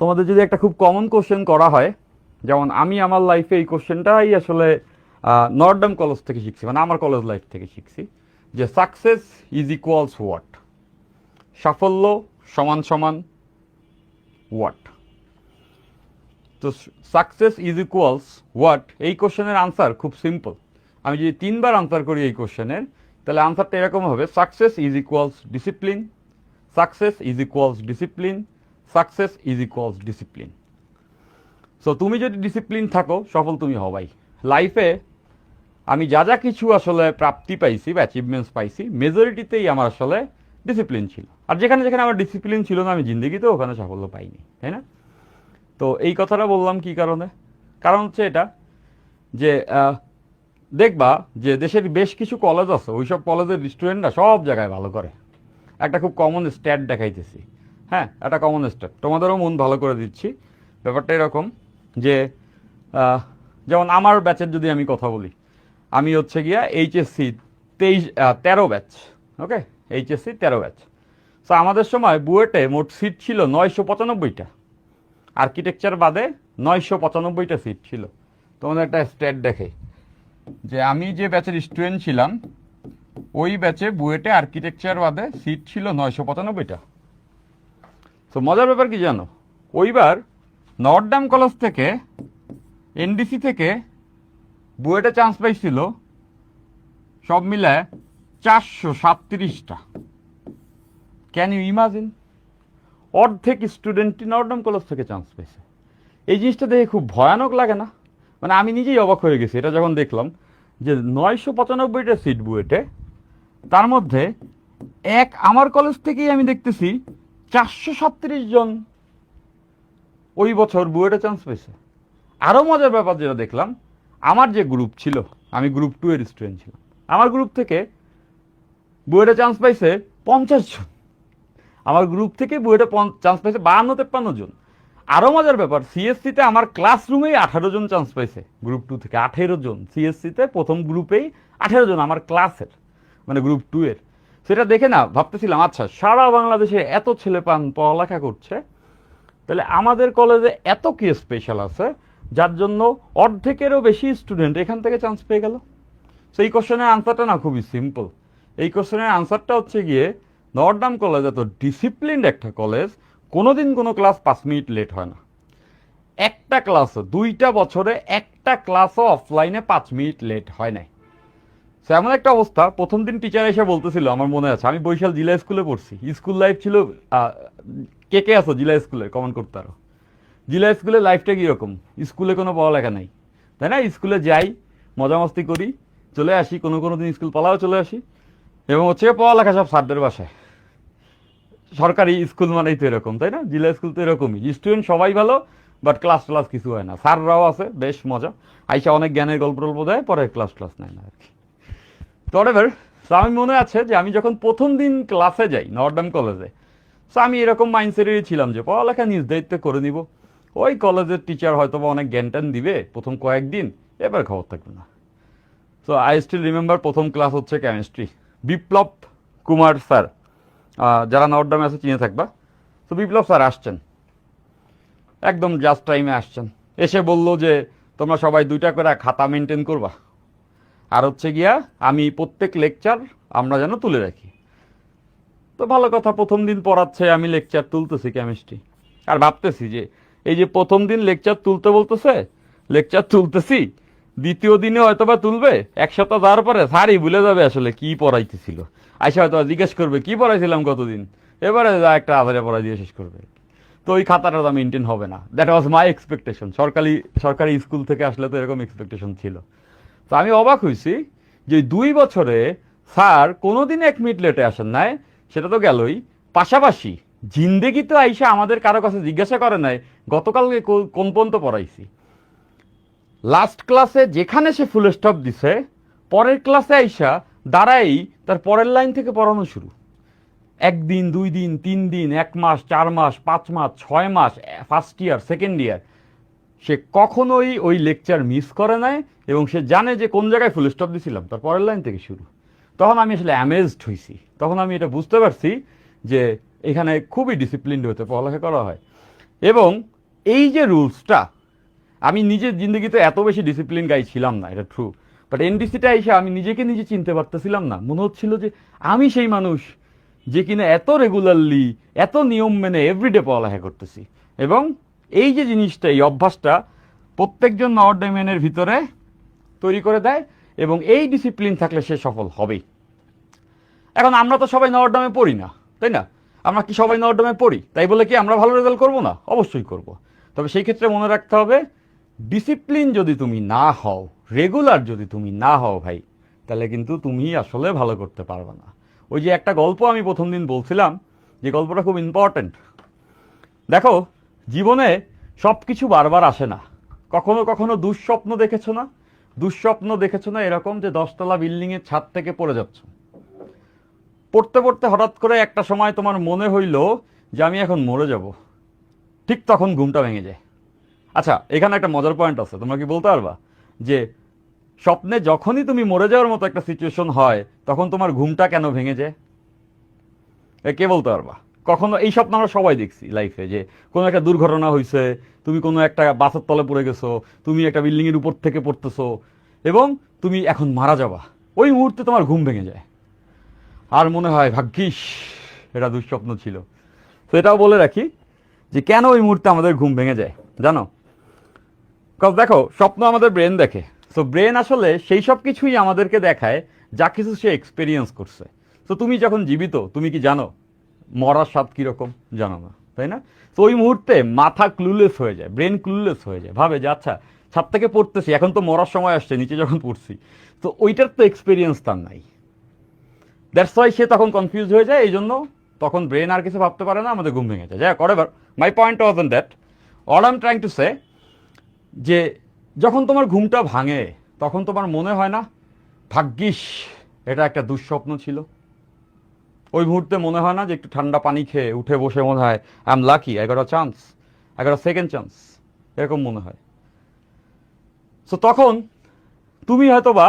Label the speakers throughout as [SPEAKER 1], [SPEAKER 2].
[SPEAKER 1] তোমাদের যদি একটা খুব কমন কোশ্চেন করা হয়, যেমন আমি আমার লাইফে এই কোশ্চেনটাই আসলে নর্ডাম কলেজ থেকে শিখছি, মানে আমার কলেজ লাইফ থেকে শিখছি, যে সাকসেস ইজ ইকুয়ালস হোয়াট, সাফল্য সমান সমান হোয়াট। তো সাকসেস ইজ ইকুয়ালস হোয়াট, এই কোশ্চেনের আনসার খুব সিম্পল। আমি যদি 3বার আনসার করি এই কোশ্চেনের, তাহলে আনসারটা এরকম হবে, success is equals discipline, success is equals discipline, success is equals discipline. So তুমি যদি ডিসিপ্লিন থাকো, সফল তুমি হবাই লাইফে। আমি যা যা কিছু আসলে প্রাপ্তি পাইছি বা অ্যাচিভমেন্টস পাইছি, মেজরিটিতেই আমার আসলে ডিসিপ্লিন ছিল। আর যেখানে যেখানে আমার ডিসিপ্লিন ছিল না, আমি জিন্দগিতেও ওখানে সাফল্য পাইনি, তাই না? তো এই কথাটা বললাম কি কারণে? কারণ হচ্ছে এটা যে দেখবা যে দেশের বেশ কিছু কলেজ আছে, ওইসব কলেজের স্টুডেন্টরা সব জায়গায় ভালো করে। একটা খুব কমন স্ট্যাট দেখাইতেছি, হ্যাঁ, একটা কমন স্ট্যাট, তোমাদেরও মন ভালো করে দিচ্ছি। ব্যাপারটা এরকম যে যেমন আমার ব্যাচের যদি আমি কথা বলি, আমি হচ্ছে গিয়া এইচএসসি 13 ব্যাচ, ওকে, এইচএসসি 13 ব্যাচ। সো আমাদের সময় বুয়েটে মোট সিট ছিল 995টা, আর্কিটেকচার বাদে 995টা সিট ছিল। তোমাদের একটা স্ট্যাট দেখে যে আমি যে ব্যাচের স্টুডেন্ট ছিলাম, ওই ব্যাচে বুয়েটে আর্কিটেকচার বাদে সিট ছিল 995টা। তো মজার ব্যাপার কি জানো, ওইবার নর্থডাম কলেজ থেকে, এনডিসি থেকে বুয়েটে চান্স পাইছিল সব মিলায় 437টা। Can you imagine? অর্ধেক স্টুডেন্টই নর্থডাম কলেজ থেকে চান্স পেয়েছে। এই জিনিসটা দেখে খুব ভয়ানক লাগে না? মানে আমি নিজেই অবাক হয়ে গেছি এটা যখন দেখলাম যে 995টা সিট বুয়েটে, তার মধ্যে আমার কলেজ থেকেই আমি দেখতেছি 437 জন ওই বছর বুয়েটে চান্স পেয়েছে। আরও মজার ব্যাপার যেটা দেখলাম, আমার যে গ্রুপ ছিল, আমি গ্রুপ 2 এর স্টুডেন্ট ছিলাম, আমার গ্রুপ থেকে বুয়েটে চান্স পাইছে 50 জন। আমার গ্রুপ থেকে বুয়েটে চান্স পাইছে 52-53 জন। আরও মজার ব্যাপার, সিএসসিতে আমার ক্লাসরুমেই 18 জন চান্স পাইছে গ্রুপ 2 থেকে। 18 জন সিএসসিতে, প্রথম গ্রুপেই 18 জন আমার ক্লাসের, মানে গ্রুপ 2 এর। সেটা দেখে না ভাবতেছিলাম, আচ্ছা সারা বাংলাদেশে এত ছেলে পান পড়ালেখা করছে, তাহলে আমাদের কলেজে এত কি স্পেশাল আছে যার জন্য অর্ধেকেরও বেশি স্টুডেন্ট এখান থেকে চান্স পেয়ে গেল? সেই কোশ্চেনের আনসারটা না খুবই সিম্পল। এই কোশ্চেনের আনসারটা হচ্ছে গিয়ে, নর্থডাম কলেজ এত ডিসিপ্লিনড একটা কলেজ, কোনোদিন কোনো ক্লাস 5 মিনিট লেট হয় না। একটা ক্লাসও, 2টা বছরে একটা ক্লাসও অফলাইনে 5 মিনিট লেট হয় নাই। সে এমন একটা অবস্থা, প্রথম দিন টিচার এসে বলতেছিল, আমার মনে আছে, আমি বরিশাল জিলা স্কুলে পড়ছি, স্কুল লাইফ ছিল, কে কে আছো জিলা স্কুলে কমেন্ট করতে পারো, জিলা স্কুলের লাইফটা কীরকম? স্কুলে কোনো পড়ালেখা নাই, তাই না? স্কুলে যাই, মজা মস্তি করি, চলে আসি, কোনো কোনো দিন স্কুল পালাও চলে আসি, এবং হচ্ছে পড়ালেখা সব স্যারদের বাসায়। সরকারি স্কুল মানেই তো এরকম, তাই না? জিলা স্কুল তো এরকমই, স্টুডেন্ট সবাই ভালো, বাট ক্লাস ক্লাস কিছু হয় না। স্যাররাও আছে, বেশ মজা, আইসা অনেক জ্ঞানের গল্প টল্প দেয়, পরে ক্লাস ক্লাস নেয় না আর কি। তো আমি মনে আছে যে আমি যখন প্রথম দিন ক্লাসে যাই নর্থডাম কলেজে, সো আমি এরকম মাইন্ডসেটেরই ছিলাম যে পড়ালেখা নিজ দায়িত্বে করে নিব, ওই কলেজের টিচার হয়তো বা অনেক জ্ঞান ট্যান দিবে প্রথম কয়েকদিন, এবার খবর থাকবে না। সো আই স্টিল রিমেম্বার প্রথম ক্লাস হচ্ছে কেমিস্ট্রি, বিপ্লব কুমার স্যার, যারা নর্থডামে আছে চিনে থাকবা। তো বিপ্লব স্যার আসছেন, একদম জাস্ট টাইমে আসছেন, এসে বললো যে তোমরা সবাই 2টা করে খাতা মেনটেন করবা, আর হচ্ছে গিয়া আমি প্রত্যেক লেকচার আমরা যেন তুলে রাখি। তো ভালো কথা, প্রথম দিন পড়াচ্ছে, আমি লেকচার তুলতেছি কেমিস্ট্রি, আর ভাবতেছি যে এই যে প্রথম দিন লেকচার তুলতে বলতেছে, লেকচার তুলতেছি, দ্বিতীয় দিনে হয়তো বা তুলবে, এক সপ্তাহ যাওয়ার পরে স্যারই ভুলে যাবে আসলে কি পড়াইতেছিল, আইসা হয়তো জিজ্ঞেস করবে কি পড়াইছিলাম কতদিন, এবারে যা একটা আধারে পড়াই দিয়ে শেষ করবে। তো ওই খাতাটা মেনটেন হবে না, দ্যাট ওয়াজ মাই এক্সপেকটেশন। সরকারি স্কুল থেকে আসলে তো এরকম এক্সপেকটেশন ছিল। তো আমি অবাক হয়েছি যে 2 বছরে স্যার কোনোদিন 1 মিনিট লেটে আসেন নাই, সেটা তো গেলই, পাশাপাশি জিন্দেগি তো আইসা আমাদের কারো কাছে জিজ্ঞাসা করে নাই গতকালকে কোন পর্যন্ত পড়াইছি। লাস্ট ক্লাসে যেখানে সে ফুল স্টপ দিছে, পরের ক্লাসে আইসা দাঁড়াই তার পরের লাইন থেকে পড়ানো শুরু। 1 দিন 2 দিন 3 দিন 1 মাস 4 মাস 5 মাস 6 মাস, ফার্স্ট ইয়ার সেকেন্ড ইয়ার, সে কখনোই ওই লেকচার মিস করে নাই, এবং সে জানে যে কোন জায়গায় ফুল স্টপ দিছিলাম, তার পরের লাইন থেকে শুরু। তখন আমি আসলে অ্যামেজড হয়েছি, তখন আমি এটা বুঝতে পারছি যে এখানে খুবই ডিসিপ্লিনড হতে পড়ালেখা করা হয়। এবং এই যে রুলসটা, আমি নিজের জিন্দগিতে এত বেশি ডিসিপ্লিন গাই ছিলাম না, এটা ট্রু, বাট এনডিসিটা এসে আমি নিজেকে নিজে চিনতে পারতেছিলাম না। মনে হচ্ছিল যে আমি সেই মানুষ যে কিনা এত রেগুলারলি, এত নিয়ম মেনে এভরিডে পড়ালেখা করতেছি। এবং এই যে জিনিসটা, এই অভ্যাসটা প্রত্যেকজন নর্ডম্যানের ভিতরে তৈরি করে দেয়, এবং এই ডিসিপ্লিন থাকলে সে সফল হবেই। এখন আমরা তো সবাই নর্ডমে পড়ি না, তাই না? আমরা কি সবাই নর্ডমে পড়ি? তাই বলে কি আমরা ভালো রেজাল্ট করবো না? অবশ্যই করব। তবে সেই ক্ষেত্রে মনে রাখতে হবে, ডিসিপ্লিন যদি তুমি না হও, রেগুলার যদি তুমি না হও ভাই, তাহলে কিন্তু তুমি আসলে ভালো করতে পারবে না। ওই যে একটা গল্প আমি প্রথম দিন বলছিলাম, যে গল্পটা খুব ইম্পর্ট্যান্ট। দেখো, জীবনে সব কিছু বারবার আসে না। কখনো কখনো দুঃস্বপ্ন দেখেছো না? দুঃস্বপ্ন দেখেছো না এরকম যে 10তলা বিল্ডিংয়ের ছাদ থেকে পড়ে যাচ্ছ, পড়তে পড়তে হঠাৎ করে একটা সময় তোমার মনে হইল যে আমি এখন মরে যাব, ঠিক তখন ঘুমটা ভেঙে যায়। আচ্ছা, এখানে একটা মজার পয়েন্ট আছে, তোমরা কি বলতে পারবা যে স্বপ্নে যখনই তুমি মরে যাওয়ার মতো একটা সিচুয়েশন হয়, তখন তোমার ঘুমটা কেন ভেঙে যায়? কে বলতে পারবা? কখনো এই স্বপ্ন আমরা সবাই দেখছি লাইফে, যে কোনো একটা দুর্ঘটনা হয়েছে, তুমি কোনো একটা বাসের তলে পড়ে গেছো, তুমি একটা বিল্ডিংয়ের উপর থেকে পড়তেছো এবং তুমি এখন মারা যাবা। ওই মুহূর্তে তোমার ঘুম ভেঙে যায়, আর মনে হয় ভাগ্যিস এটা দুঃস্বপ্ন ছিল। তো এটাও বলে রাখি যে কেন ওই মুহূর্তে আমাদের ঘুম ভেঙে যায়, জানো? কারণ দেখো, স্বপ্ন আমাদের ব্রেন দেখে। সো ব্রেন আসলে সেই সব কিছুই আমাদেরকে দেখায় যা কিছু সে এক্সপেরিয়েন্স করছে। তো তুমি যখন জীবিত, তুমি কি জানো মরার স্বাদ কীরকম? জানো না, তাই না? তো ওই মুহূর্তে মাথা ক্লুলেস হয়ে যায়, ব্রেন ক্লুলেস হয়ে যায়, ভাবে যে আচ্ছা ছাদ থেকে পড়তেছি, এখন তো মরার সময় আসছে, নিচে যখন পড়ছি তো ওইটার তো এক্সপেরিয়েন্স তার নাই। দ্যাটস ওয়াই সে তখন কনফিউজ হয়ে যায়, এই জন্য তখন ব্রেন আর কিছু ভাবতে পারে না, আমাদের ঘুম ভেঙে যায়। যাই হোক, এবার my point was on that, all I am trying to say, যে যখন তোমার ঘুমটা ভাঙে তখন তোমার মনে হয় না ভাগ্যিস এটা একটা দুঃস্বপ্ন ছিল? ওই মুহূর্তে মনে হয় না যে একটু ঠান্ডা পানি খেয়ে উঠে বসে মনে হয় I am lucky, I got a chance, I got a second chance, এরকম মনে হয়? সো তখন তুমি হয়তোবা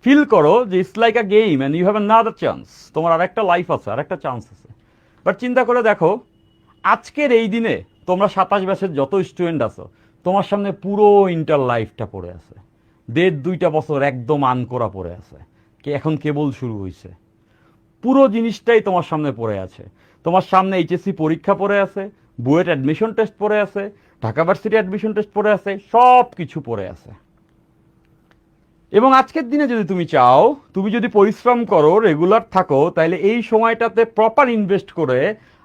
[SPEAKER 1] ফিল করো যে it's like a game and you have another chance, তোমার আর একটা লাইফ আছে, আর একটা চান্স আছে। বাট চিন্তা করে দেখো, আজকের এই দিনে তোমরা 27 ব্যাচের যত স্টুডেন্ট আছো, তোমার সামনে পুরো ইন্টার লাইফটা পড়ে আছে, 1.5-2 বছর একদম আন করা পড়ে আছে, কে এখন কেবল শুরু হয়েছে। পুরো জিনিসটাই তোমার সামনে পড়ে আছে। তোমার সামনে এইচএসসি পরীক্ষা পড়ে আছে, বুয়েট অ্যাডমিশন টেস্ট পড়ে আছে, ঢাকা ভার্সিটি অ্যাডমিশন টেস্ট পড়ে আছে, সব কিছু পড়ে আছে। এবং আজকের দিনে যদি তুমি চাও, তুমি যদি পরিশ্রম করো, রেগুলার থাকো, তাহলে এই সময়টাতে প্রপার ইনভেস্ট করে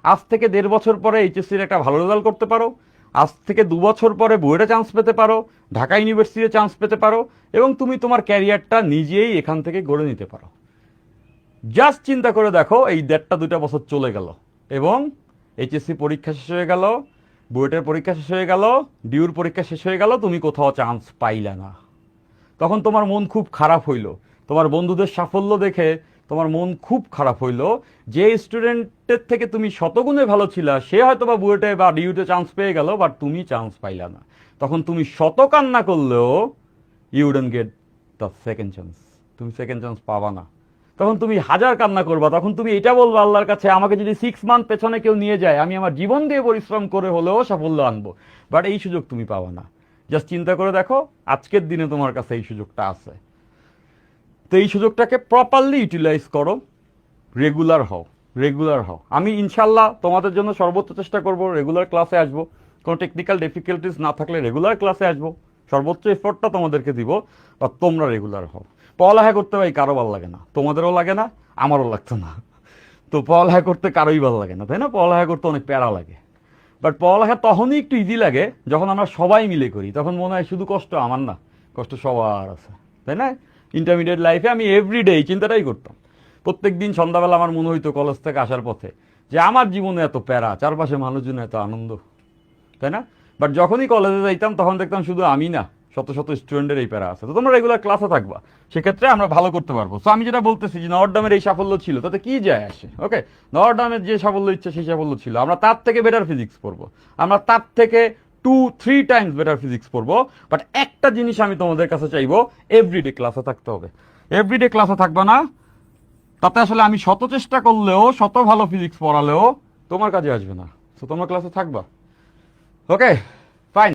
[SPEAKER 1] আজ থেকে 1.5 বছর পরে এইচএসসির একটা ভালো রেজাল্ট করতে পারো, আজ থেকে 2 বছর পরে বুয়েটে চান্স পেতে পারো, ঢাকা ইউনিভার্সিটিতে চান্স পেতে পারো, এবং তুমি তোমার ক্যারিয়ারটা নিজেই এখান থেকে গড়ে নিতে পারো। জাস্ট চিন্তা করে দেখো, এই 1.5-2 বছর চলে গেল এবং এইচএসসি পরীক্ষা শেষ হয়ে গেল, বুয়েটের পরীক্ষা শেষ হয়ে গেল, ডিউর পরীক্ষা শেষ হয়ে গেল, তুমি কোথাও চান্স পাইলে না। তখন তোমার মন খুব খারাপ হইল, তোমার বন্ধুদের সাফল্য দেখে তোমার মন খুব খারাপ হইল। যে স্টুডেন্টের থেকে তুমি শতগুণে ভালো ছিলা, সে হয়তো বা বুয়েটে বা ডিউতে চান্স পেয়ে গেল, বাট তুমি চান্স পাইলা না। তখন তুমি শত কান্না করলেও you wouldn't get the second chance, তুমি সেকেন্ড চান্স পাবা না। তখন তুমি হাজার কান্না করবা, তখন তুমি এটা বলবো আল্লাহর কাছে, আমাকে যদি 6 মান্থ পেছনে কেউ নিয়ে যায়, আমি আমার জীবন দিয়ে পরিশ্রম করে হলেও সাফল্য আনবো। বাট এই সুযোগ তুমি পাবা না। জাস্ট চিন্তা করে দেখো, আজকের দিনে তোমার কাছে এই সুযোগটা আছে। তো এই সুযোগটাকে প্রপারলি ইউটিলাইজ করো, রেগুলার হও, রেগুলার হও। আমি ইনশাল্লাহ তোমাদের জন্য সর্বোচ্চ চেষ্টা করব, রেগুলার ক্লাসে আসবো, কোনো টেকনিক্যাল ডিফিকাল্টিস না থাকলে রেগুলার ক্লাসে আসবো, সর্বোচ্চ এফোর্টটা তোমাদেরকে দিব, বা তোমরা রেগুলার হও। পড়ালেখা করতে ভাই কারো ভালো লাগে না, তোমাদেরও লাগে না, আমারও লাগতো না। তো পড়ালেখা করতে কারোই ভালো লাগে না, তাই না? পড়ালেখা করতে অনেক প্যারা লাগে। বাট পড়ালেখা তখনই একটু ইজি লাগে যখন আমরা সবাই মিলে করি, তখন মনে হয় শুধু কষ্ট আমার না, কষ্ট সবার আছে, তাই না? ইন্টারমিডিয়েট লাইফে আমি এভরিডে এই চিন্তাটাই করতাম। প্রত্যেক দিন সন্ধ্যাবেলা আমার মনে হইতো কলেজ থেকে আসার পথে যে আমার জীবনে এত প্যারা, চারপাশে মানুষজন এত আনন্দ, তাই না? বাট যখনই কলেজে যাইতাম তখন দেখতাম শুধু আমি না, শত শত স্টুডেন্টের এই প্যারা আছে। তো তোমরা রেগুলার ক্লাসে থাকবা, সেক্ষেত্রে আমরা ভালো করতে পারবো। তো আমি যেটা বলতেছি যে নর্ডামের এই সাফল্য ছিল, তাতে কি যায় আসে? ওকে, নর্ডামের যে সাফল্য ইচ্ছে সেই সাফল্য ছিল, আমরা তার থেকে বেটার ফিজিক্স পড়বো, আমরা তার থেকে 2-3 টাইমস বেটার ফিজিক্স পড়বো। বাট একটা জিনিস আমি তোমাদের কাছে চাইবো, এভরিডে ক্লাসে থাকতে হবে। এভরিডে ক্লাসে থাকবে না, তাতে আসলে আমি শত চেষ্টা করলেও, শত ভালো ফিজিক্স পড়ালেও তোমার কাজে আসবে না। তো তোমরা ক্লাসে থাকবা, ওকে? ফাইন